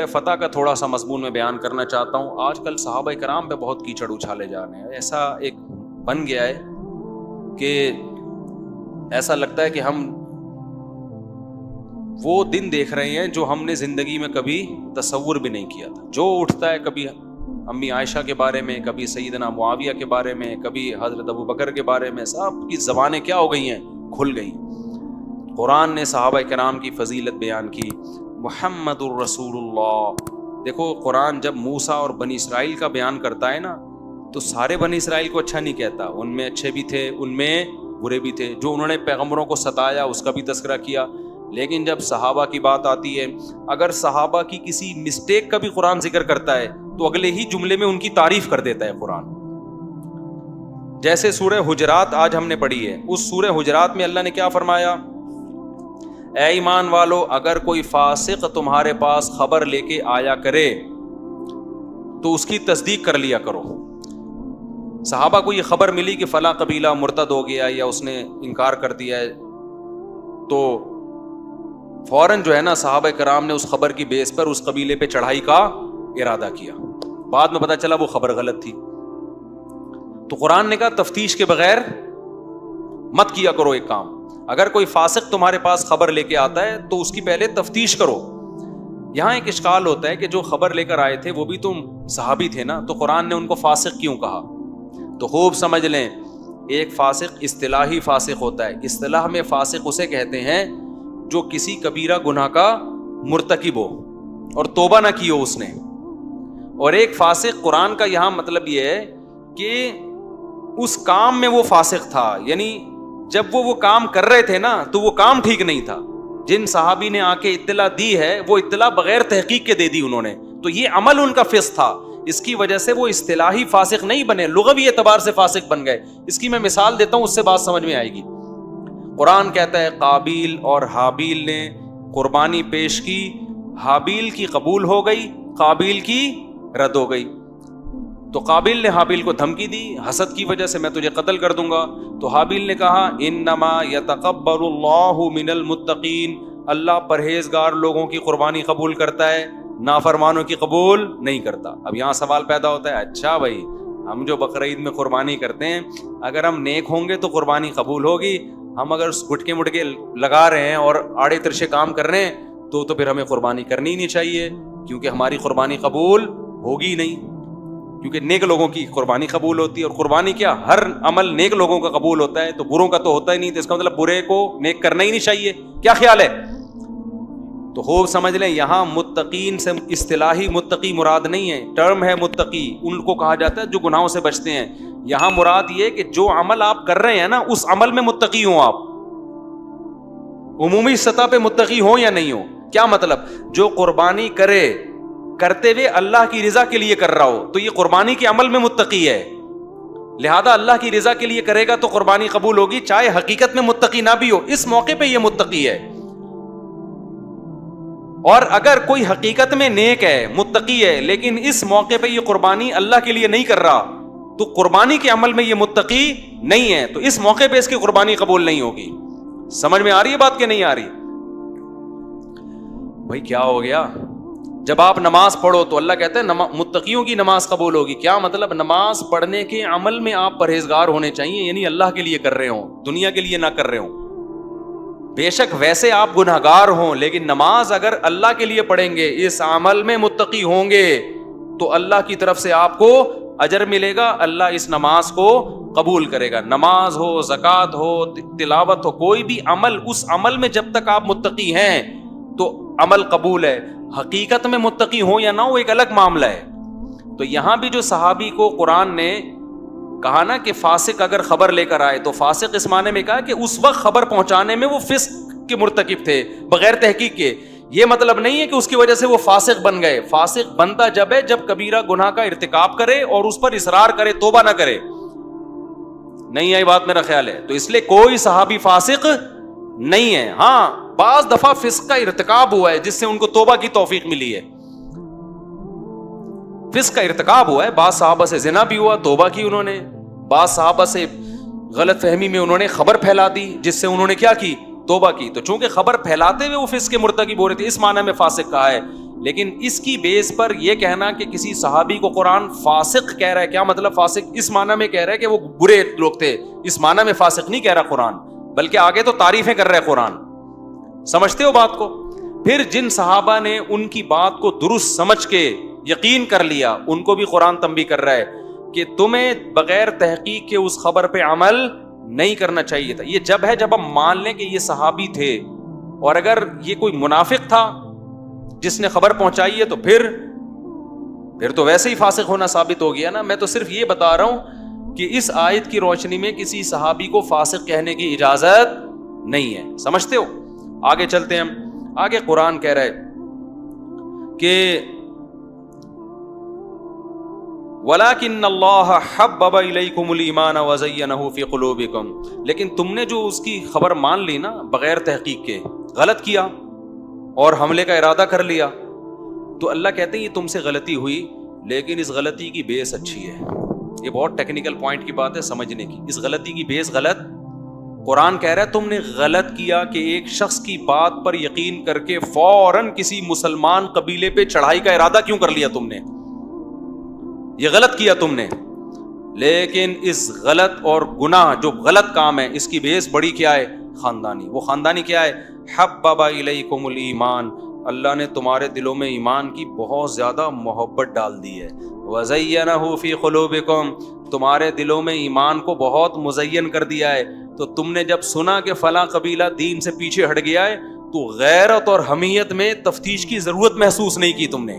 فتح کا تھوڑا سا مضمون میں بیان کرنا چاہتا ہوں. آج کل صحابہ کرام پہ بہت کیچڑ اچھالے جا رہے ہیں. ایسا ایک بن گیا ہے کہ ایسا لگتا ہے کہ ہم وہ دن دیکھ رہے ہیں جو ہم نے زندگی میں کبھی تصور بھی نہیں کیا تھا. جو اٹھتا ہے کبھی امی عائشہ کے بارے میں, کبھی سیدنا معاویہ کے بارے میں, کبھی حضرت ابو بکر کے بارے میں, سب کی زبانیں کیا ہو گئی ہیں, کھل گئی. قرآن نے صحابہ کرام کی فضیلت بیان کی. محمد الرسول اللہ. دیکھو قرآن جب موسیٰ اور بنی اسرائیل کا بیان کرتا ہے نا تو سارے بنی اسرائیل کو اچھا نہیں کہتا. ان میں اچھے بھی تھے, ان میں برے بھی تھے. جو انہوں نے پیغمبروں کو ستایا اس کا بھی تذکرہ کیا. لیکن جب صحابہ کی بات آتی ہے, اگر صحابہ کی کسی مسٹیک کا بھی قرآن ذکر کرتا ہے تو اگلے ہی جملے میں ان کی تعریف کر دیتا ہے قرآن. جیسے سورہ حجرات آج ہم نے پڑھی ہے, اس سورہ حجرات میں اللہ نے کیا فرمایا؟ اے ایمان والو, اگر کوئی فاسق تمہارے پاس خبر لے کے آیا کرے تو اس کی تصدیق کر لیا کرو. صحابہ کو یہ خبر ملی کہ فلاں قبیلہ مرتد ہو گیا یا اس نے انکار کر دیا ہے, تو فوراً جو ہے نا صحابہ کرام نے اس خبر کی بیس پر اس قبیلے پہ چڑھائی کا ارادہ کیا. بعد میں پتہ چلا وہ خبر غلط تھی. تو قرآن نے کہا تفتیش کے بغیر مت کیا کرو ایک کام. اگر کوئی فاسق تمہارے پاس خبر لے کے آتا ہے تو اس کی پہلے تفتیش کرو. یہاں ایک اشکال ہوتا ہے کہ جو خبر لے کر آئے تھے وہ بھی تو صحابی تھے نا, تو قرآن نے ان کو فاسق کیوں کہا؟ تو خوب سمجھ لیں, ایک فاسق اصطلاحی فاسق ہوتا ہے. اصطلاح میں فاسق اسے کہتے ہیں جو کسی کبیرہ گناہ کا مرتکب ہو اور توبہ نہ کی ہو اس نے. اور ایک فاسق قرآن کا یہاں مطلب یہ ہے کہ اس کام میں وہ فاسق تھا, یعنی جب وہ کام کر رہے تھے نا تو وہ کام ٹھیک نہیں تھا. جن صحابی نے آ کے اطلاع دی ہے وہ اطلاع بغیر تحقیق کے دے دی انہوں نے, تو یہ عمل ان کا فسق تھا. اس کی وجہ سے وہ اصطلاحی فاسق نہیں بنے, لغوی اعتبار سے فاسق بن گئے. اس کی میں مثال دیتا ہوں, اس سے بات سمجھ میں آئے گی. قرآن کہتا ہے قابیل اور حابیل نے قربانی پیش کی, حابیل کی قبول ہو گئی, قابیل کی رد ہو گئی. تو قابیل نے حابیل کو دھمکی دی, حسد کی وجہ سے میں تجھے قتل کر دوں گا. تو حابیل نے کہا انما یتقبل اللہ من المتقین, اللہ پرہیزگار لوگوں کی قربانی قبول کرتا ہے, نافرمانوں کی قبول نہیں کرتا. اب یہاں سوال پیدا ہوتا ہے, اچھا بھائی ہم جو بقرعید میں قربانی کرتے ہیں اگر ہم نیک ہوں گے تو قربانی قبول ہوگی, ہم اگر گٹکے مٹکے لگا رہے ہیں اور آڑے ترشے کام کر رہے ہیں تو پھر ہمیں قربانی کرنی ہی نہیں چاہیے, کیونکہ ہماری قربانی قبول ہوگی نہیں. کیونکہ نیک لوگوں کی قربانی قبول ہوتی ہے, اور قربانی کیا ہر عمل نیک لوگوں کا قبول ہوتا ہے, تو بروں کا تو ہوتا ہی نہیں. تو اس کا مطلب برے کو نیک کرنا ہی نہیں چاہیے. کیا خیال ہے؟ تو خوب سمجھ لیں, یہاں متقین سے اصطلاحی متقی مراد نہیں ہے, ٹرم ہے متقی, ان کو کہا جاتا ہے جو گناہوں سے بچتے ہیں. یہاں مراد یہ کہ جو عمل آپ کر رہے ہیں نا اس عمل میں متقی ہوں آپ, عمومی سطح پہ متقی ہوں یا نہیں ہوں. کیا مطلب؟ جو قربانی کرتے ہوئے اللہ کی رضا کے لیے کر رہا ہو تو یہ قربانی کے عمل میں متقی ہے, لہذا اللہ کی رضا کے لیے کرے گا تو قربانی قبول ہوگی, چاہے حقیقت میں متقی نہ بھی ہو, اس موقع پہ یہ متقی ہے. اور اگر کوئی حقیقت میں نیک ہے, متقی ہے, لیکن اس موقع پہ یہ قربانی اللہ کے لیے نہیں کر رہا تو قربانی کے عمل میں یہ متقی نہیں ہے, تو اس موقع پہ اس کی قربانی قبول نہیں ہوگی. سمجھ میں آ رہی ہے بات کہ نہیں آ رہی؟ بھائی کیا ہو گیا؟ جب آپ نماز پڑھو تو اللہ کہتا ہے متقیوں کی نماز قبول ہوگی. کیا مطلب؟ نماز پڑھنے کے عمل میں آپ پرہیزگار ہونے چاہیے, یعنی اللہ کے لیے کر رہے ہوں, دنیا کے لیے نہ کر رہے ہوں. بے شک ویسے آپ گنہگار ہوں, لیکن نماز اگر اللہ کے لیے پڑھیں گے, اس عمل میں متقی ہوں گے تو اللہ کی طرف سے آپ کو اجر ملے گا, اللہ اس نماز کو قبول کرے گا. نماز ہو, زکوٰۃ ہو, تلاوت ہو, کوئی بھی عمل, اس عمل میں جب تک آپ متقی ہیں تو عمل قبول ہے. حقیقت میں متقی ہو یا نہ ہو ایک الگ معاملہ ہے. تو یہاں بھی جو صحابی کو قرآن نے کہا نا کہ فاسق اگر خبر لے کر آئے, تو فاسق اس معنی میں کہا کہ اس وقت خبر پہنچانے میں وہ فسق کے مرتکب تھے بغیر تحقیق کے. یہ مطلب نہیں ہے کہ اس کی وجہ سے وہ فاسق بن گئے. فاسق بنتا جب ہے جب کبیرہ گناہ کا ارتکاب کرے اور اس پر اصرار کرے, توبہ نہ کرے. نہیں آئی بات میرا خیال ہے؟ تو اس لیے کوئی صحابی فاسق نہیں ہے. ہاں بعض دفعہ فسق کا ارتکاب ہوا ہے جس سے ان کو توبہ کی توفیق ملی ہے. فسق کا ارتکاب ہوا ہے, بعض صحابہ سے زنا بھی ہوا, توبہ کی انہوں نے. بعض صحابہ سے غلط فہمی میں انہوں نے خبر پھیلا دی جس سے انہوں نے کیا کی؟ توبہ کی. تو چونکہ خبر پھیلاتے ہوئے وہ فسق کے مرتکب ہو رہے تھے, اس معنی میں فاسق کہا ہے. لیکن اس کی بیس پر یہ کہنا کہ کسی صحابی کو قرآن فاسق کہہ رہا ہے، کیا مطلب فاسق؟ اس معنی میں کہہ رہا ہے کہ وہ برے لوگ تھے، اس معنی میں فاسق نہیں کہہ رہا قرآن، بلکہ آگے تو تعریفیں کر رہا ہے قرآن. سمجھتے ہو بات کو؟ پھر جن صحابہ نے ان کی بات کو درست سمجھ کے یقین کر لیا، ان کو بھی قرآن تنبیہ کر رہا ہے کہ تمہیں بغیر تحقیق کے اس خبر پہ عمل نہیں کرنا چاہیے تھا. یہ جب ہے جب ہم مان لیں کہ یہ صحابی تھے، اور اگر یہ کوئی منافق تھا جس نے خبر پہنچائی ہے تو پھر تو ویسے ہی فاسق ہونا ثابت ہو گیا نا. میں تو صرف یہ بتا رہا ہوں کہ اس آیت کی روشنی میں کسی صحابی کو فاسق کہنے کی اجازت نہیں ہے. سمجھتے ہو؟ آگے چلتے ہیں ہم. آگے قرآن کہہ رہے کہ وَلَكِنَّ اللَّهَ حَبَّبَ إِلَيْكُمُ الْإِيمَانَ وَزَيَّنَهُ فِي قُلُوبِكُمْ. لیکن تم نے جو اس کی خبر مان لی نا بغیر تحقیق کے، غلط کیا اور حملے کا ارادہ کر لیا، تو اللہ کہتے ہیں یہ تم سے غلطی ہوئی، لیکن اس غلطی کی بیس اچھی ہے. یہ بہت ٹیکنیکل پوائنٹ کی بات ہے سمجھنے کی. اس غلطی کی بیس غلط، قرآن کہہ رہا ہے تم نے غلط کیا کہ ایک شخص کی بات پر یقین کر کے فوراً کسی مسلمان قبیلے پہ چڑھائی کا ارادہ کیوں کر لیا تم نے؟ یہ غلط کیا تم نے. لیکن اس غلط اور گناہ جو غلط کام ہے اس کی بیس بڑی کیا ہے؟ خاندانی. وہ خاندانی کیا ہے؟ حبب الیکم الایمان، اللہ نے تمہارے دلوں میں ایمان کی بہت زیادہ محبت ڈال دی ہے. وزینہ فی قلوبکم، تمہارے دلوں میں ایمان کو بہت مزین کر دیا ہے. تو تم نے جب سنا کہ فلاں قبیلہ دین سے پیچھے ہٹ گیا ہے تو غیرت اور حمیت میں تفتیش کی ضرورت محسوس نہیں کی تم نے.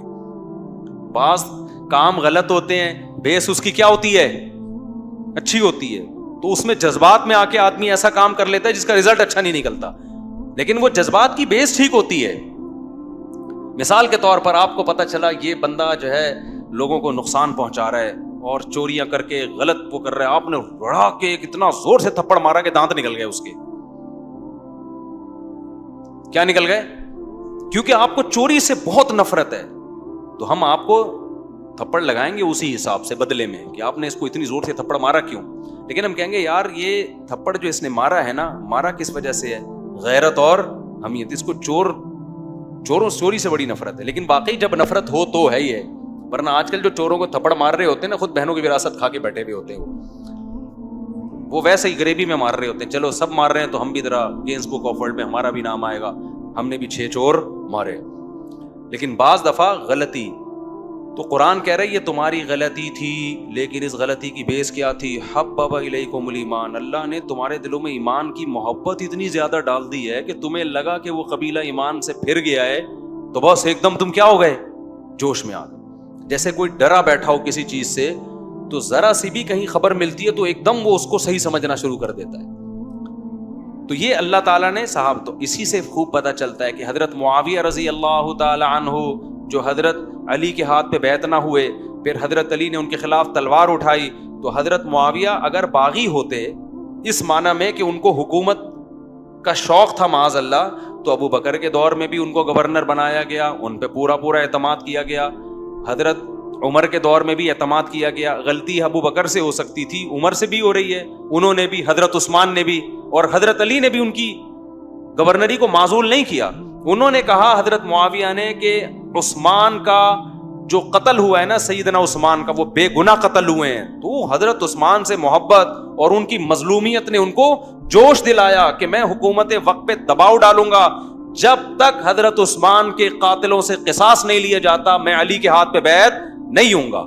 بعض کام غلط ہوتے ہیں، بیس اس کی کیا ہوتی ہے؟ اچھی ہوتی ہے. تو اس میں جذبات میں آ کے آدمی ایسا کام کر لیتا ہے جس کا رزلٹ اچھا نہیں نکلتا، لیکن وہ جذبات کی بیس ٹھیک ہوتی ہے. مثال کے طور پر آپ کو پتا چلا یہ بندہ جو ہے لوگوں کو نقصان پہنچا رہا ہے اور چوریاں کر کے غلط وہ کر رہا ہے، آپ نے رڑا کے اتنا زور سے تھپڑ مارا کہ دانت نکل گئے اس کے. کیا نکل گئے؟ کیونکہ آپ کو چوری سے بہت نفرت ہے، تو ہم آپ کو تھپڑ لگائیں گے اسی حساب سے بدلے میں کہ آپ نے اس کو اتنی زور سے تھپڑ مارا کیوں. لیکن ہم کہیں گے یار یہ تھپڑ جو اس نے مارا ہے نا، مارا کس وجہ سے ہے؟ غیرت اور حمیت. اس کو چوری سے بڑی نفرت ہے. لیکن واقعی جب نفرت ہو تو ہے ہی ہے، ورنہ آج کل جو چوروں کو تھپڑ مار رہے ہوتے ہیں نا، خود بہنوں کی وراثت کھا کے بیٹھے ہوئے ہوتے ہیں، وہ ویسے ہی غریبی میں مار رہے ہوتے ہیں. چلو سب مار رہے ہیں تو ہم بھی ذرا گینس بک آف ورلڈ میں ہمارا بھی نام آئے گا، ہم نے بھی 6 چور مارے. لیکن بعض دفعہ غلطی، تو قرآن کہہ رہا ہے یہ تمہاری غلطی تھی، لیکن اس غلطی کی بیس کیا تھی؟ حبب الیکم الایمان، اللہ نے تمہارے دلوں میں ایمان کی محبت اتنی زیادہ ڈال دی ہے کہ تمہیں لگا کہ وہ قبیلہ ایمان سے پھر گیا ہے تو بس ایک دم تم کیا ہو گئے؟ جوش میں آ گئے. جیسے کوئی ڈرا بیٹھا ہو کسی چیز سے تو ذرا سی بھی کہیں خبر ملتی ہے تو ایک دم وہ اس کو صحیح سمجھنا شروع کر دیتا ہے. تو یہ اللہ تعالیٰ نے صاحب، تو اسی سے خوب پتہ چلتا ہے کہ حضرت معاویہ رضی اللہ تعالی عنہ جو حضرت علی کے ہاتھ پہ بیعت نہ ہوئے، پھر حضرت علی نے ان کے خلاف تلوار اٹھائی، تو حضرت معاویہ اگر باغی ہوتے اس معنی میں کہ ان کو حکومت کا شوق تھا معاذ اللہ، تو ابو بکر کے دور میں بھی ان کو گورنر بنایا گیا، ان پہ پورا اعتماد کیا گیا. حضرت عمر کے دور میں بھی اعتماد کیا گیا. غلطی ابو بکر سے ہو سکتی تھی، عمر سے بھی ہو رہی ہے، انہوں نے بھی، حضرت عثمان نے بھی، اور حضرت علی نے بھی ان کی گورنری کو معزول نہیں کیا. انہوں نے کہا حضرت معاویہ نے کہ عثمان کا جو قتل ہوا ہے نا، سیدنا عثمان کا، وہ بے گناہ قتل ہوئے ہیں. تو حضرت عثمان سے محبت اور ان کی مظلومیت نے ان کو جوش دلایا کہ میں حکومت وقت پہ دباؤ ڈالوں گا، جب تک حضرت عثمان کے قاتلوں سے قصاص نہیں لیا جاتا میں علی کے ہاتھ پہ بیعت نہیں ہوں گا.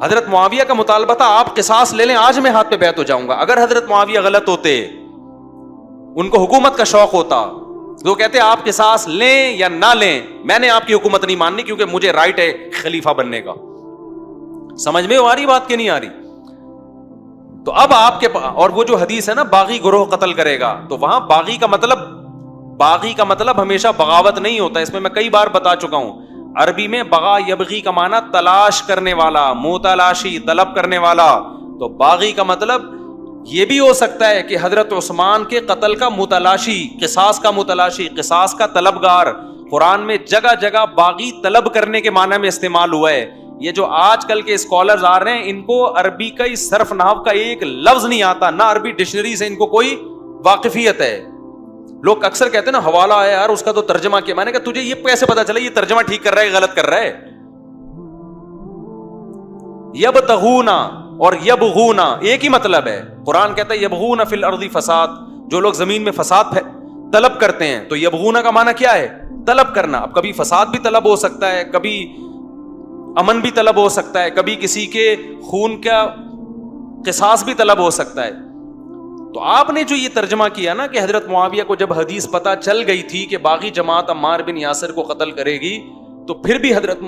حضرت معاویہ کا مطالبہ تھا آپ قصاص لے لیں، آج میں ہاتھ پہ بیعت ہو جاؤں گا. اگر حضرت معاویہ غلط ہوتے، ان کو حکومت کا شوق ہوتا، تو کہتے آپ قصاص لیں یا نہ لیں، میں نے آپ کی حکومت نہیں ماننی کیونکہ مجھے رائٹ ہے خلیفہ بننے کا. سمجھ میں آ رہی بات کہ نہیں آ رہی؟ تو اب آپ کے اور وہ جو حدیث ہے نا باغی گروہ قتل کرے گا، تو وہاں باغی کا مطلب ہمیشہ بغاوت نہیں ہوتا. اس میں کئی بار بتا چکا ہوں. عربی میں بغا یبغی کا معنی تلاش کرنے والا، متلاشی، طلب کرنے والا. تو باغی کا مطلب یہ بھی ہو سکتا ہے کہ حضرت عثمان کے قتل کا متلاشی، قصاص کا متلاشی، قصاص کا طلبگار. قرآن میں جگہ جگہ باغی طلب کرنے کے معنی میں استعمال ہوا ہے. یہ جو آج کل کے اسکالرز آ رہے ہیں ان کو عربی کا صرف نحو کا ایک لفظ نہیں آتا، نہ عربی ڈکشنری سے ان کو کوئی واقفیت ہے. لوگ اکثر کہتے ہیں نا حوالہ ہے یار اس کا تو ترجمہ کیا. میں نے کہا تجھے یہ کیسے پتا چلا یہ ترجمہ ٹھیک کر رہا ہے غلط کر رہا ہے؟ یبتغون اور یبغون ایک ہی مطلب ہے. قرآن کہتا ہے یبغون فی الارض فساد, جو لوگ زمین میں فساد طلب کرتے ہیں. تو یبغون کا معنی کیا ہے؟ طلب کرنا. اب کبھی فساد بھی طلب ہو سکتا ہے, کبھی امن بھی طلب ہو سکتا ہے, کبھی کسی کے خون کا قصاص بھی طلب ہو سکتا ہے. تو آپ نے جو یہ ترجمہ کیا نا کہ حضرت معاویہ کو جب حدیث پتہ چل گئی تھی کہ باغی جماعت عمار بن یاسر کو قتل کرے گی, تو پھر بھی حضرت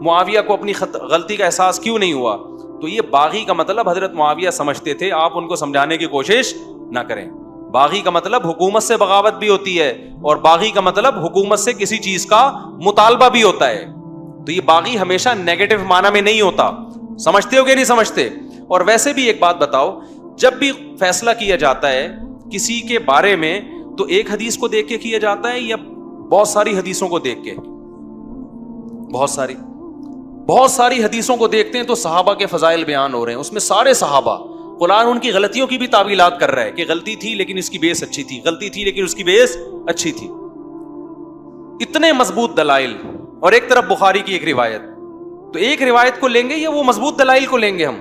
معاویہ کو اپنی غلطی کا احساس کیوں نہیں ہوا؟ تو یہ باغی کا مطلب حضرت معاویہ سمجھتے تھے, آپ ان کو سمجھانے کی کوشش نہ کریں. باغی کا مطلب حکومت سے بغاوت بھی ہوتی ہے, اور باغی کا مطلب حکومت سے کسی چیز کا مطالبہ بھی ہوتا ہے. تو یہ باغی ہمیشہ نیگیٹو معنی میں نہیں ہوتا. سمجھتے ہو کہ نہیں سمجھتے؟ اور ویسے بھی ایک بات بتاؤ, جب بھی فیصلہ کیا جاتا ہے کسی کے بارے میں تو ایک حدیث کو دیکھ کے کیا جاتا ہے یا بہت ساری حدیثوں کو دیکھ کے؟ بہت ساری حدیثوں کو دیکھتے ہیں تو صحابہ کے فضائل بیان ہو رہے ہیں, اس میں سارے صحابہ. قرآن ان کی غلطیوں کی بھی تعویلات کر رہا ہے کہ غلطی تھی لیکن اس کی بیس اچھی تھی, غلطی تھی لیکن اس کی بیس اچھی تھی. اتنے مضبوط دلائل, اور ایک طرف بخاری کی ایک روایت. تو ایک روایت کو لیں گے یا وہ مضبوط دلائل کو لیں گے ہم؟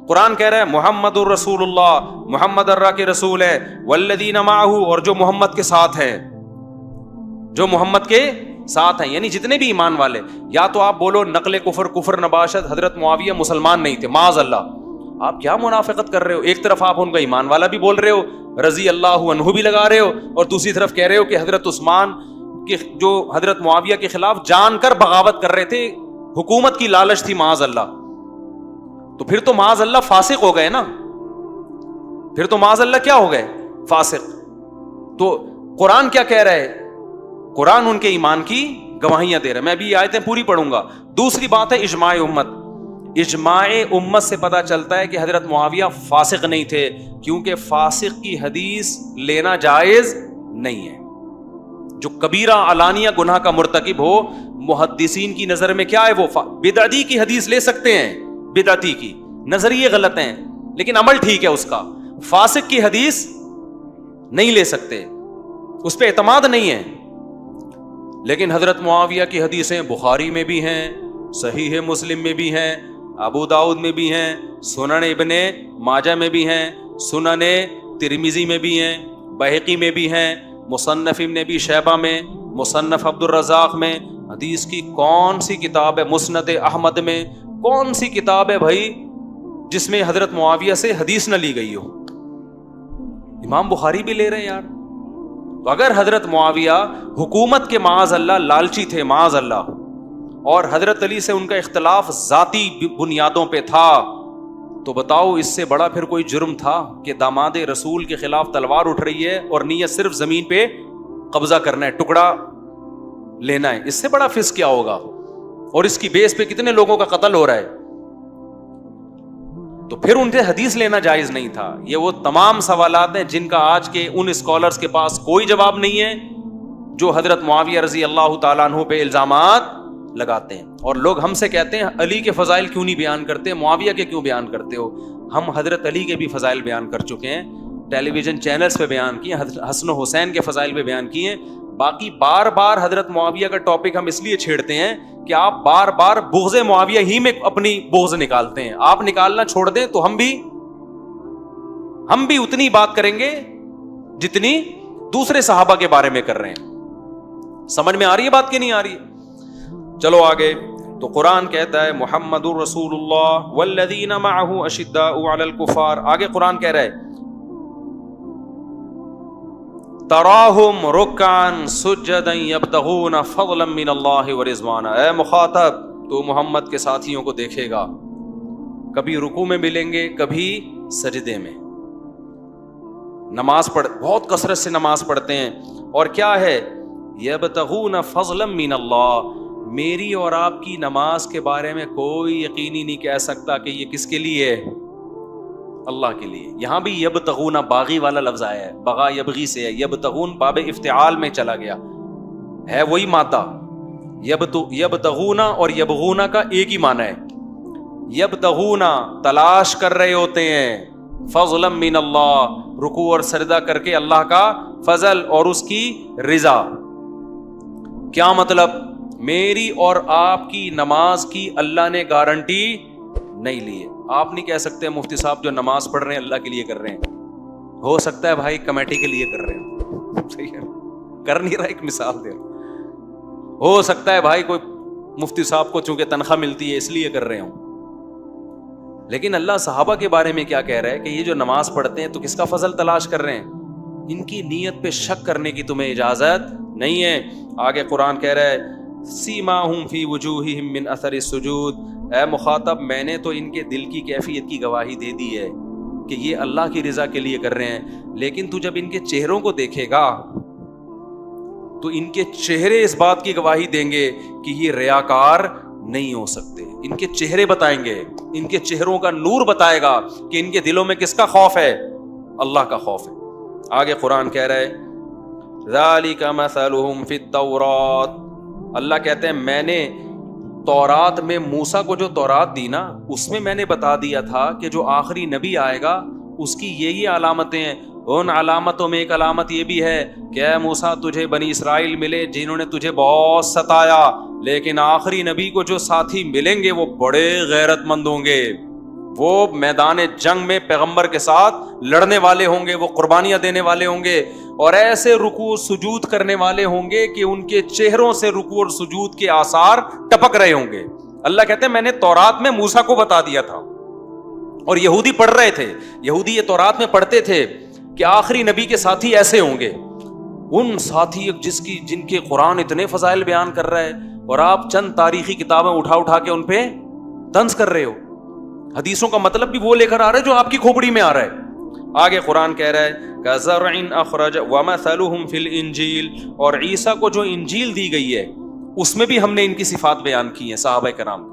قرآن کہہ رہا ہے محمد الرسول اللہ, محمد اللہ کے رسول ہے, والذین معہ اور جو محمد کے ساتھ ہیں, جو محمد کے ساتھ ہیں یعنی جتنے بھی ایمان والے. یا تو آپ بولو نقل کفر نباشت, حضرت معاویہ مسلمان نہیں تھے معاذ اللہ. آپ کیا منافقت کر رہے ہو؟ ایک طرف آپ ان کا ایمان والا بھی بول رہے ہو, رضی اللہ عنہ بھی لگا رہے ہو, اور دوسری طرف کہہ رہے ہو کہ حضرت عثمان کے جو حضرت معاویہ کے خلاف جان کر بغاوت کر رہے تھے, حکومت کی لالچ تھی معاذ اللہ. تو پھر تو معاذ اللہ فاسق ہو گئے نا, پھر تو معاذ اللہ کیا ہو گئے؟ فاسق. تو قرآن کیا کہہ رہا ہے؟ قرآن ان کے ایمان کی گواہیاں دے رہا ہے. میں ابھی آیتیں پوری پڑھوں گا. دوسری بات ہے اجماع امت. اجماع امت سے پتا چلتا ہے کہ حضرت معاویہ فاسق نہیں تھے, کیونکہ فاسق کی حدیث لینا جائز نہیں ہے. جو کبیرہ علانیہ گناہ کا مرتکب ہو, محدثین کی نظر میں کیا ہے, وہ بدعتی کی حدیث لے سکتے ہیں, بدعتی کی, نظریے غلط ہیں لیکن عمل ٹھیک ہے اس کا. فاسق کی حدیث نہیں لے سکتے, اس پہ اعتماد نہیں ہے. لیکن حضرت معاویہ کی حدیثیں بخاری میں بھی ہیں, صحیح مسلم میں بھی ہیں, ابو داؤد میں بھی ہیں, سنن ابن ماجہ میں بھی ہیں, سنن ترمذی میں بھی ہیں, بہقی میں بھی ہیں, مصنف ابن ابی شیبہ میں, مصنف عبد الرزاق میں. حدیث کی کون سی کتاب ہے؟ مسند احمد میں کون سی کتاب ہے بھائی جس میں حضرت معاویہ سے حدیث نہ لی گئی ہو؟ امام بخاری بھی لے رہے ہیں یار. تو اگر حضرت معاویہ حکومت کے معاذ اللہ لالچی تھے معاذ اللہ, اور حضرت علی سے ان کا اختلاف ذاتی بنیادوں پہ تھا, تو بتاؤ اس سے بڑا پھر کوئی جرم تھا کہ داماد رسول کے خلاف تلوار اٹھ رہی ہے اور نیت صرف زمین پہ قبضہ کرنا ہے, ٹکڑا لینا ہے. اس سے بڑا فسق کیا ہوگا؟ اور اس کی بیس پہ کتنے لوگوں کا قتل ہو رہا ہے. تو پھر ان سے حدیث لینا جائز نہیں تھا. یہ وہ تمام سوالات ہیں جن کا آج کے ان اسکالرز کے پاس کوئی جواب نہیں ہے جو حضرت معاویہ رضی اللہ تعالیٰ عنہ پہ الزامات لگاتے ہیں. اور لوگ ہم سے کہتے ہیں علی کے فضائل کیوں نہیں بیان کرتے, معاویہ کے کیوں بیان کرتے ہو؟ ہم حضرت علی کے بھی فضائل بیان کر چکے ہیں, ٹیلی ویژن چینلز پہ بیان کیے, حسن و حسین کے فضائل پہ بیان کیے ہیں. باقی بار بار حضرت معاویہ کا ٹاپک ہم اس لیے چھیڑتے ہیں کہ آپ بار بار بغض معاویہ ہی میں اپنی بغض نکالتے ہیں. آپ نکالنا چھوڑ دیں تو ہم بھی اتنی بات کریں گے جتنی دوسرے صحابہ کے بارے میں کر رہے ہیں. سمجھ میں آ رہی ہے بات کہ نہیں آ رہی ہے؟ چلو آگے. تو قرآن کہتا ہے محمد الرسول اللہ والذین معہ اشداء علی الکفار. آگے قرآن کہہ رہا ہے تراہم رکعا سجدا یبتغون فضلا من اللہ ورضوانا. اے مخاطب تو محمد کے ساتھیوں کو دیکھے گا, کبھی رکوع میں ملیں گے کبھی سجدے میں. نماز بہت کثرت سے نماز پڑھتے ہیں, اور کیا ہے یبتغون فضلا من اللہ. میری اور آپ کی نماز کے بارے میں کوئی یقینی نہیں کہہ سکتا کہ یہ کس کے لیے ہے, اللہ کے لیے. یہاں بھی یبتغون باغی والا لفظ آیا ہے, بغا یبغی سے ہے. یبتغون باب افتعال میں چلا گیا ہے, وہی مادہ. یبتغون اور یبغون کا ایک ہی معنی ہے. یبتغون تلاش کر رہے ہوتے ہیں, فضلا من اللہ رکوع اور سجدہ کر کے اللہ کا فضل اور اس کی رضا. کیا مطلب؟ میری اور آپ کی نماز کی اللہ نے گارنٹی نہیں لی ہے. آپ نہیں کہہ سکتے مفتی صاحب جو نماز پڑھ رہے ہیں اللہ کے لیے کر رہے ہیں. ہو سکتا ہے بھائی کمیٹی کے لیے کر رہے ہیں, صحیح ہے, کر نہیں رہا, ایک مثال دے. ہو سکتا ہے بھائی کوئی مفتی صاحب کو چونکہ تنخواہ ملتی ہے اس لیے کر رہے ہوں. لیکن اللہ صحابہ کے بارے میں کیا کہہ رہا ہے کہ یہ جو نماز پڑھتے ہیں تو کس کا فضل تلاش کر رہے ہیں؟ ان کی نیت پہ شک کرنے کی تمہیں اجازت نہیں ہے. آگے قرآن کہہ رہا ہے سیماہم فی وجوہہم من اثر السجود. اے مخاطب, میں نے تو ان کے دل کی کیفیت کی گواہی دے دی ہے کہ یہ اللہ کی رضا کے لیے کر رہے ہیں, لیکن تو جب ان کے چہروں کو دیکھے گا تو ان کے چہرے اس بات کی گواہی دیں گے کہ یہ ریاکار نہیں ہو سکتے. ان کے چہرے بتائیں گے, ان کے چہروں کا نور بتائے گا کہ ان کے دلوں میں کس کا خوف ہے؟ اللہ کا خوف ہے. آگے قرآن کہہ رہا ہے ذالک مثلہم فی التوراۃ. اللہ کہتے ہیں میں نے تورات میں موسیٰ کو جو تورات دی نا اس میں نے بتا دیا تھا کہ جو آخری نبی آئے گا اس کی یہ علامتیں ہیں. ان علامتوں میں ایک علامت یہ بھی ہے کہ اے موسیٰ تجھے بنی اسرائیل ملے جنہوں نے تجھے بہت ستایا, لیکن آخری نبی کو جو ساتھی ملیں گے وہ بڑے غیرت مند ہوں گے, وہ میدان جنگ میں پیغمبر کے ساتھ لڑنے والے ہوں گے, وہ قربانیاں دینے والے ہوں گے, اور ایسے رکوع سجود کرنے والے ہوں گے کہ ان کے چہروں سے رکوع اور سجود کے آثار ٹپک رہے ہوں گے. اللہ کہتے ہیں میں نے تورات میں موسیٰ کو بتا دیا تھا, اور یہودی پڑھ رہے تھے, یہودی یہ تورات میں پڑھتے تھے کہ آخری نبی کے ساتھی ایسے ہوں گے. ان ساتھی جن کے قرآن اتنے فضائل بیان کر رہا ہے اور آپ چند تاریخی کتابیں اٹھا کے ان پہ طنز کر رہے ہو. حدیثوں کا مطلب بھی وہ لے کر آ رہے جو آپ کی کھوپڑی میں آ رہا ہے. آگے قرآن کہہ رہا ہے کزرع اخرج ومثلهم فی الانجیل. اور عیسیٰ کو جو انجیل دی گئی ہے اس میں بھی ہم نے ان کی صفات بیان کی ہیں. صحابہ کرام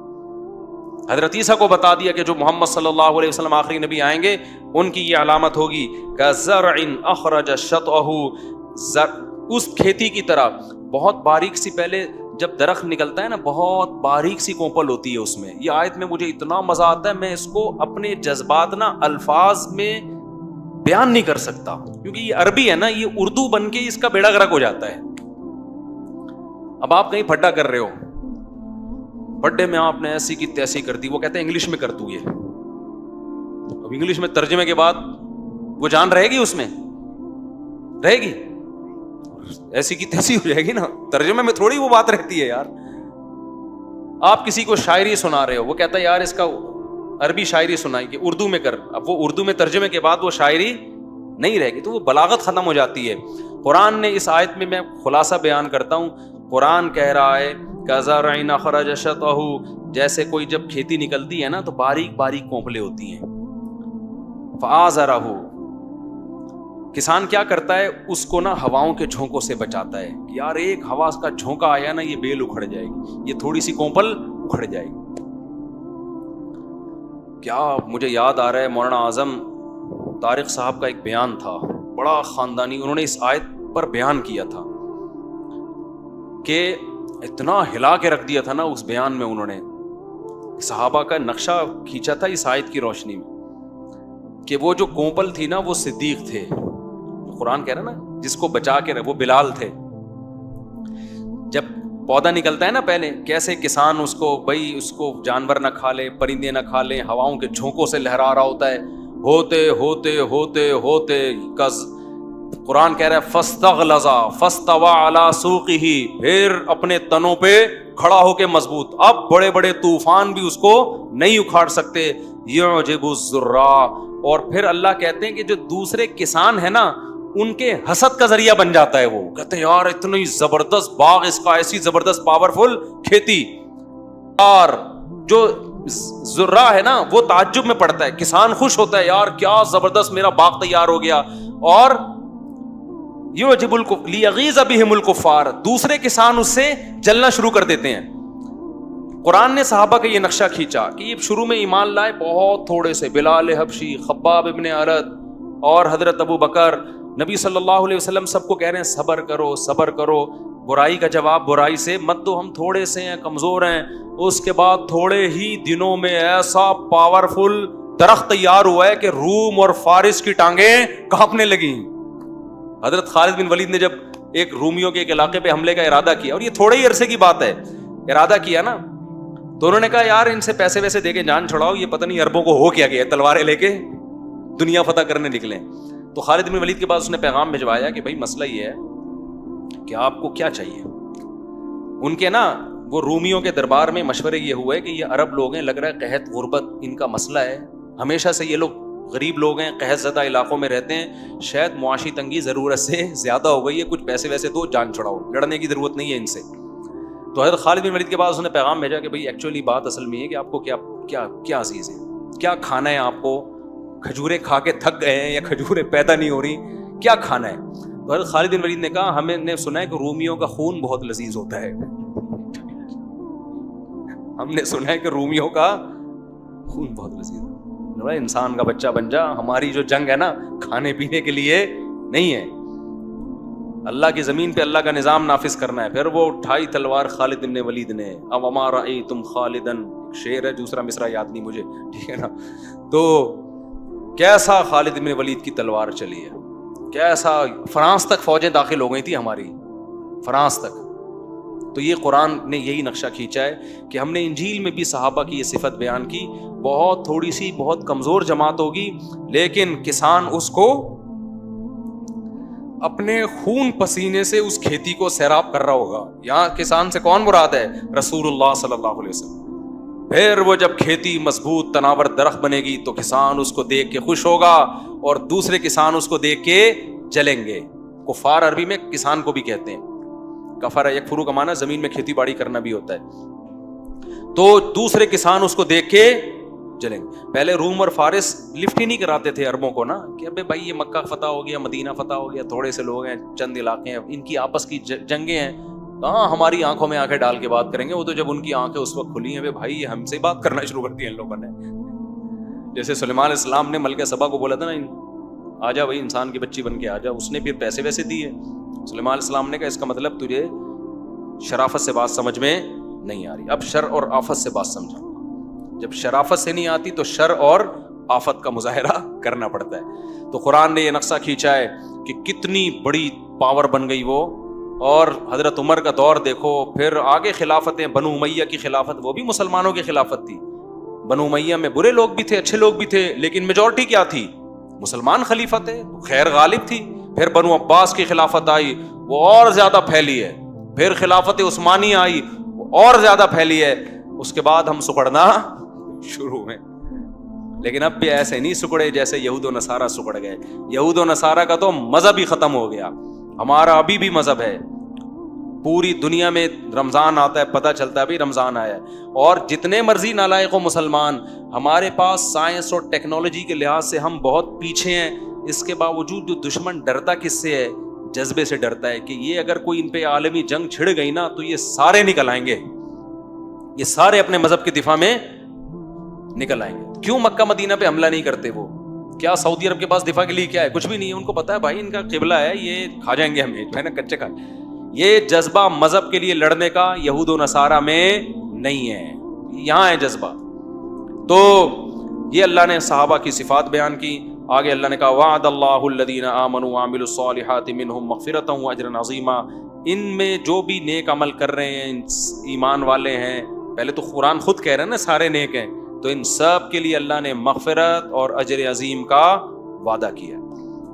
حضرت عیسیٰ کو بتا دیا کہ جو محمد صلی اللہ علیہ وسلم آخری نبی آئیں گے ان کی یہ علامت ہوگی کزرع اخرج شطأہ. اس کھیتی کی طرح بہت باریک سی, پہلے جب درخت نکلتا ہے نا بہت باریک سی کوپل ہوتی ہے اس میں. یہ آیت میں مجھے اتنا مزہ آتا ہے, میں اس کو اپنے جذبات نا الفاظ میں بیان نہیں کر سکتا کیونکہ یہ عربی ہے نا, یہ اردو بن کے اس کا بیڑا غرق ہو جاتا ہے. اب آپ کہیں پھڈا کر رہے ہو, بڈے میں آپ نے ایسی کی تیسی کر دی, وہ کہتے ہیں انگلش میں کر دوں. یہ اب انگلش میں ترجمے کے بعد وہ جان رہے گی, اس میں رہے گی, ایسی کی تیسی ہو جائے گی نا. ترجمے میں تھوڑی وہ بات رہتی ہے یار. آپ کسی کو شاعری سنا رہے ہو, وہ کہتا ہے یار اس کا عربی شاعری سنائی کہ اردو میں کر. اب وہ اردو میں ترجمے کے بعد وہ شاعری نہیں رہے گی, تو وہ بلاغت ختم ہو جاتی ہے. قرآن نے اس آیت میں خلاصہ بیان کرتا ہوں. قرآن کہہ رہا ہے کزرع اخرج شطأہ, جیسے کوئی جب کھیتی نکلتی ہے نا تو باریک باریک کونپلیں ہوتی ہیں. فآزرہ, کسان کیا کرتا ہے اس کو نا ہواؤں کے جھونکوں سے بچاتا ہے کہ یار ایک ہوا کا جھونکا آیا نا یہ بیل اکھڑ جائے گی, یہ تھوڑی سی کونپل اکھڑ جائے گی. کیا مجھے یاد آ رہا ہے مولانا اعظم طارق صاحب کا ایک بیان تھا بڑا خاندانی, انہوں نے اس آیت پر بیان کیا تھا کہ اتنا ہلا کے رکھ دیا تھا نا اس بیان میں. انہوں نے صحابہ کا نقشہ کھینچا تھا اس آیت کی روشنی میں کہ وہ جو کونپل تھی نا وہ صدیق تھے. قرآن کہہ رہا نا جس کو بچا کے وہ بلال تھے. جب پودا نکلتا ہے نا پہلے کیسے کسان اس کو بھائی اس کو جانور نہ کھا لے, پرندے نہ کھا لیں, ہواؤں کے جھونکوں سے لہرا رہا ہوتا ہے. ہوتے ہوتے ہوتے ہوتے قرآن کہہ رہا ہے فاستغلظ فاستوى على سوقه, پھر اپنے تنوں پہ کھڑا ہو کے مضبوط. اب بڑے بڑے طوفان بھی اس کو نہیں اکھاڑ سکتے. يعجب الزراع, اور پھر اللہ کہتے ہیں کہ جو دوسرے کسان ہیں نا ان کے حسد کا ذریعہ بن جاتا ہے. وہ کہتے ہیں یار اتنی زبردست باغ اس کا, ایسی زبردست پاورفل کھیتی. اور جو زرع ہے نا وہ تعجب میں پڑتا ہے, کسان خوش ہوتا ہے یار کیا زبردست میرا باغ تیار ہو گیا. اور یعجب لیغیظ بہم الکفار, دوسرے کسان اس سے جلنا شروع کر دیتے ہیں. قرآن نے صحابہ کا یہ نقشہ کھینچا کہ یہ شروع میں ایمان لائے بہت تھوڑے سے, بلال حبشی, خباب ابن ارد اور حضرت ابو بکر. نبی صلی اللہ علیہ وسلم سب کو کہہ رہے ہیں صبر کرو صبر کرو, برائی کا جواب برائی سے مت دو, ہم تھوڑے سے ہیں, کمزور ہیں. اس کے بعد تھوڑے ہی دنوں میں ایسا پاورفل درخت تیار ہوا ہے کہ روم اور فارس کی ٹانگیں کانپنے لگیں. حضرت خالد بن ولید نے جب ایک رومیوں کے ایک علاقے پہ حملے کا ارادہ کیا, اور یہ تھوڑے ہی عرصے کی بات ہے, ارادہ کیا نا, تو انہوں نے کہا یار ان سے پیسے ویسے دے کے جان چھڑاؤ, یہ پتہ نہیں عربوں کو ہو کیا گیا, تلواریں لے کے دنیا فتح کرنے نکلے. تو خالد بن ولید کے پاس اس نے پیغام بھجوایا کہ بھائی مسئلہ یہ ہے کہ آپ کو کیا چاہیے. ان کے نا وہ رومیوں کے دربار میں مشورے یہ ہوئے کہ یہ عرب لوگ ہیں, لگ رہا ہے قحط غربت ان کا مسئلہ ہے, ہمیشہ سے یہ لوگ غریب لوگ ہیں, قحط زدہ علاقوں میں رہتے ہیں, شاید معاشی تنگی ضرورت سے زیادہ ہو گئی ہے, کچھ پیسے ویسے دو, جان چھڑاؤ, لڑنے کی ضرورت نہیں ہے ان سے. تو حضرت خالد بن ولید کے پاس اس نے پیغام بھیجا کہ بھائی ایکچولی بات اصل میں یہ کہ آپ کو کیا کیا کیا عزیز ہے, کیا کھانا ہے آپ کو, کھجوریں کھا کے تھک گئے ہیں یا کھجوریں پیدا نہیں ہو رہی, کیا کھانا ہے. تو حضرت خالد بن ولید نے کہا ہمیں نے سنا ہے کہ رومیوں کا خون بہت لذیذ ہوتا ہے, ہم نے سنا ہے کہ رومیوں کا خون بہت لذیذ ہے. انسان کا بچہ بن جا, ہماری جو جنگ ہے نا کھانے پینے کے لیے نہیں ہے, اللہ کی زمین پہ اللہ کا نظام نافذ کرنا ہے. پھر وہ اٹھائی تلوار خالد بن ولید نے, اب ہمارا تم خالدن, شعر ہے, دوسرا مصرع یاد نہیں مجھے, ٹھیک ہے نا. تو کیسا خالد بن ولید کی تلوار چلی ہے, کیسا فرانس تک فوجیں داخل ہو گئی تھی ہماری, فرانس تک. تو یہ قرآن نے یہی نقشہ کھینچا ہے کہ ہم نے انجیل میں بھی صحابہ کی یہ صفت بیان کی, بہت تھوڑی سی بہت کمزور جماعت ہوگی لیکن کسان اس کو اپنے خون پسینے سے اس کھیتی کو سیراب کر رہا ہوگا. یہاں کسان سے کون مراد ہے؟ رسول اللہ صلی اللہ علیہ وسلم. پھر وہ جب کھیتی مضبوط تناور درخت بنے گی تو کسان اس کو دیکھ کے خوش ہوگا اور دوسرے کسان اس کو دیکھ کے جلیں گے. کفار عربی میں کسان کو بھی کہتے ہیں, کفر یکفرو کا معنی زمین میں کھیتی باڑی کرنا بھی ہوتا ہے. تو دوسرے کسان اس کو دیکھ کے جلیں گے. پہلے روم اور فارس لفٹ ہی نہیں کراتے تھے عربوں کو نا, کہ ابے بھائی یہ مکہ فتح ہو گیا, مدینہ فتح ہو گیا, تھوڑے سے لوگ ہیں, چند علاقے ہیں, ان کی آپس کی جنگیں ہیں, ہاں ہماری آنکھوں میں آنکھیں ڈال کے بات کریں گے. وہ تو جب ان کی آنکھیں اس وقت کھلی ہیں, بھائی یہ ہم سے بات کرنا شروع کر دی ان لوگوں نے. جیسے سلیمان علیہ السلام نے ملکہ سبا کو بولا تھا نا, آ جا بھائی انسان کی بچی بن کے آ جا, اس نے پھر پیسے ویسے دیے. سلیمان علیہ السلام نے کہا اس کا مطلب تجھے شرافت سے بات سمجھ میں نہیں آ رہی, اب شر اور آفت سے بات سمجھا. جب شرافت سے نہیں آتی تو شر اور آفت کا مظاہرہ کرنا پڑتا ہے. تو قرآن نے یہ نقشہ کھینچا ہے کہ کتنی بڑی پاور بن گئی وہ. اور حضرت عمر کا دور دیکھو, پھر آگے خلافتیں, بنو امیہ کی خلافت, وہ بھی مسلمانوں کی خلافت تھی. بنو امیہ میں برے لوگ بھی تھے, اچھے لوگ بھی تھے, لیکن میجورٹی کیا تھی؟ مسلمان خلیفہ تھے, خیر غالب تھی. پھر بنو عباس کی خلافت آئی, وہ اور زیادہ پھیلی ہے. پھر خلافت عثمانی آئی, وہ اور زیادہ پھیلی ہے. اس کے بعد ہم سکڑنا شروع میں, لیکن اب بھی ایسے نہیں سکڑے جیسے یہود و نصارہ سکڑ گئے. یہود و نصارہ کا تو مذہب ہی ختم ہو گیا, ہمارا ابھی بھی مذہب ہے. پوری دنیا میں رمضان آتا ہے, پتہ چلتا ہے بھی رمضان آیا ہے, اور جتنے مرضی نالائق و مسلمان, ہمارے پاس سائنس اور ٹیکنالوجی کے لحاظ سے ہم بہت پیچھے ہیں. اس کے باوجود جو دشمن ڈرتا کس سے ہے؟ جذبے سے ڈرتا ہے کہ یہ اگر کوئی ان پہ عالمی جنگ چھڑ گئی نا تو یہ سارے نکل آئیں گے, یہ سارے اپنے مذہب کے دفاع میں نکل آئیں گے. کیوں مکہ مدینہ پہ حملہ نہیں کرتے؟ وہ کیا سعودی عرب کے پاس دفاع کے لیے کیا ہے؟ کچھ بھی نہیں ہے. ان کو پتا ہے بھائی ان کا قبلہ ہے, یہ کھا جائیں گے ہمیں, جو ہے نا کچے کھا. یہ جذبہ مذہب کے لیے لڑنے کا یہود و نصارہ میں نہیں ہے, یہاں ہے جذبہ. تو یہ اللہ نے صحابہ کی صفات بیان کی. آگے اللہ نے کہا وعد اللہ الذین آمنوا وعملوا الصالحات منہم مغفرۃ واجرا عظیما. ان میں جو بھی نیک عمل کر رہے ہیں, ایمان والے ہیں, پہلے تو قرآن خود کہہ رہے ہیں نا سارے نیک ہیں, تو ان سب کے لیے اللہ نے مغفرت اور اجر عظیم کا وعدہ کیا.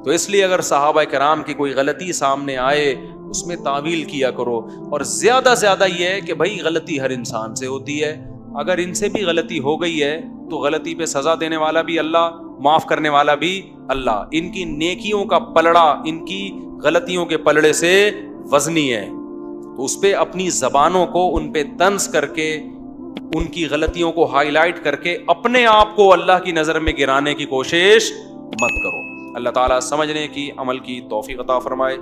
تو اس لیے اگر صحابہ کرام کی کوئی غلطی سامنے آئے اس میں تعویل کیا کرو, اور زیادہ زیادہ یہ ہے کہ بھائی غلطی ہر انسان سے ہوتی ہے. اگر ان سے بھی غلطی ہو گئی ہے تو غلطی پہ سزا دینے والا بھی اللہ, معاف کرنے والا بھی اللہ. ان کی نیکیوں کا پلڑا ان کی غلطیوں کے پلڑے سے وزنی ہے, تو اس پہ اپنی زبانوں کو ان پہ طنز کر کے, ان کی غلطیوں کو ہائی لائٹ کر کے اپنے آپ کو اللہ کی نظر میں گرانے کی کوشش مت کرو. اللہ تعالیٰ سمجھنے کی, عمل کی توفیق عطا فرمائے.